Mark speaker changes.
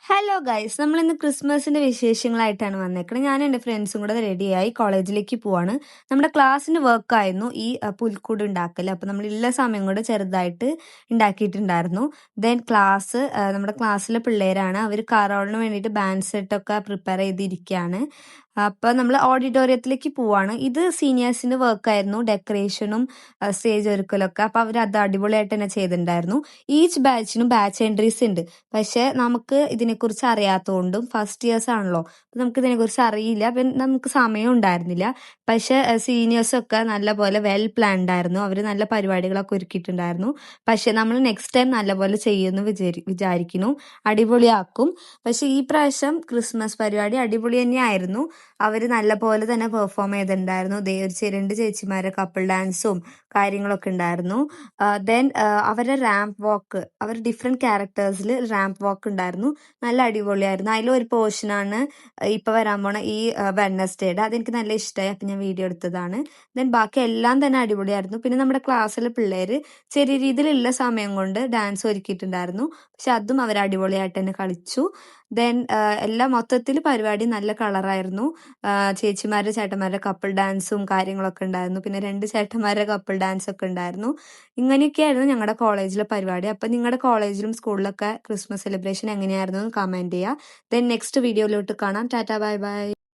Speaker 1: Hello guys, നമ്മൾ ഇന്ന് ക്രിസ്മസിന്റെ വിശേഷങ്ങളായിട്ടാണ് വന്നേക്കുന്നത്. ഞാൻ എൻ്റെ ഫ്രണ്ട്സും കൂടെ റെഡിയായി കോളേജിലേക്ക് പോവാണ്. നമ്മുടെ ക്ലാസ്സിന് വർക്കായിരുന്നു ഈ പുൽക്കൂട് ഉണ്ടാക്കൽ. അപ്പോൾ നമ്മൾ ഉള്ള സമയം കൊണ്ട് ചെറുതായിട്ട് ഉണ്ടാക്കിയിട്ടുണ്ടായിരുന്നു. ദെൻ നമ്മുടെ ക്ലാസ്സിലെ പിള്ളേരാണ്, അവർ കരോളിന് വേണ്ടിയിട്ട് ബാൻഡ് സെറ്റൊക്കെ പ്രിപ്പയർ ചെയ്തിരിക്കുകയാണ്. അപ്പോൾ നമ്മൾ ഓഡിറ്റോറിയത്തിലേക്ക് പോവാണ്. ഇത് സീനിയേഴ്സിന്റെ വർക്കായിരുന്നു, ഡെക്കറേഷനും സ്റ്റേജ് ഒരുക്കലൊക്കെ. അപ്പോൾ അവർ അത് അടിപൊളിയായിട്ട് തന്നെ ചെയ്തിട്ടുണ്ടായിരുന്നു. ഈച്ച് ബാച്ചിനും ബാച്ച് എൻട്രീസ് ഉണ്ട്. പക്ഷെ നമുക്ക് ഇതിനെക്കുറിച്ച് അറിയാത്തതുകൊണ്ടും ഫസ്റ്റ് ഇയേഴ്സ് ആണല്ലോ, അപ്പം നമുക്ക് ഇതിനെക്കുറിച്ച് അറിയില്ല, അപ്പം നമുക്ക് സമയം ഉണ്ടായിരുന്നില്ല. പക്ഷെ സീനിയേഴ്സൊക്കെ നല്ലപോലെ വെൽ പ്ലാൻഡ് ആയിരുന്നു, അവർ നല്ല പരിപാടികളൊക്കെ ഒരുക്കിയിട്ടുണ്ടായിരുന്നു. പക്ഷെ നമ്മൾ നെക്സ്റ്റ് ടൈം നല്ലപോലെ ചെയ്യുമെന്ന് വിചാരിക്കുന്നു, അടിപൊളിയാക്കും. പക്ഷെ ഈ പ്രാവശ്യം ക്രിസ്മസ് പരിപാടി അടിപൊളി തന്നെയായിരുന്നു. അവർ നല്ലപോലെ തന്നെ പെർഫോം ചെയ്തിട്ടുണ്ടായിരുന്നു. രണ്ട് ചേച്ചിമാരെ കപ്പിൾ ഡാൻസും കാര്യങ്ങളൊക്കെ ഉണ്ടായിരുന്നു. ദെൻ അവരുടെ റാമ്പ് വാക്ക്, അവർ ഡിഫറെൻറ്റ് ക്യാരക്ടേഴ്സിൽ റാമ്പ് വാക്ക് ഉണ്ടായിരുന്നു, നല്ല അടിപൊളിയായിരുന്നു. അതിലൊരു പോർഷനാണ് ഇപ്പോൾ വരാൻ പോണ ഈ വെഡ്നസ്ഡേയുടെ. അതെനിക്ക് നല്ല ഇഷ്ടമായി, അപ്പം ഞാൻ വീഡിയോ എടുത്തതാണ്. ദെൻ ബാക്കി എല്ലാം തന്നെ അടിപൊളിയായിരുന്നു. പിന്നെ നമ്മുടെ ക്ലാസ്സിലെ പിള്ളേർ ചെറിയ രീതിയിലുള്ള സമയം കൊണ്ട് ഡാൻസ് ഒരുക്കിയിട്ടുണ്ടായിരുന്നു, പക്ഷെ അതും അവർ അടിപൊളിയായിട്ട് തന്നെ കളിച്ചു. ദെൻ എല്ലാം മൊത്തത്തിൽ പരിപാടി നല്ല കളറായിരുന്നു. ചേച്ചിമാരുടെ ചേട്ടന്മാരുടെ കപ്പിൾ ഡാൻസും കാര്യങ്ങളൊക്കെ ഉണ്ടായിരുന്നു. പിന്നെ 2 ചേട്ടന്മാരുടെ കപ്പിൾ ഡാൻസ് ഒക്കെ ഉണ്ടായിരുന്നു. ഇങ്ങനെയൊക്കെയായിരുന്നു ഞങ്ങളുടെ കോളേജിലെ പരിപാടി. അപ്പം നിങ്ങളുടെ കോളേജിലും സ്കൂളിലൊക്കെ ക്രിസ്മസ് സെലിബ്രേഷൻ എങ്ങനെയായിരുന്നു എന്ന് കമൻറ്റ് ചെയ്യുക. ദെൻ നെക്സ്റ്റ് വീഡിയോയിലോട്ട് കാണാം. Tata, bye bye.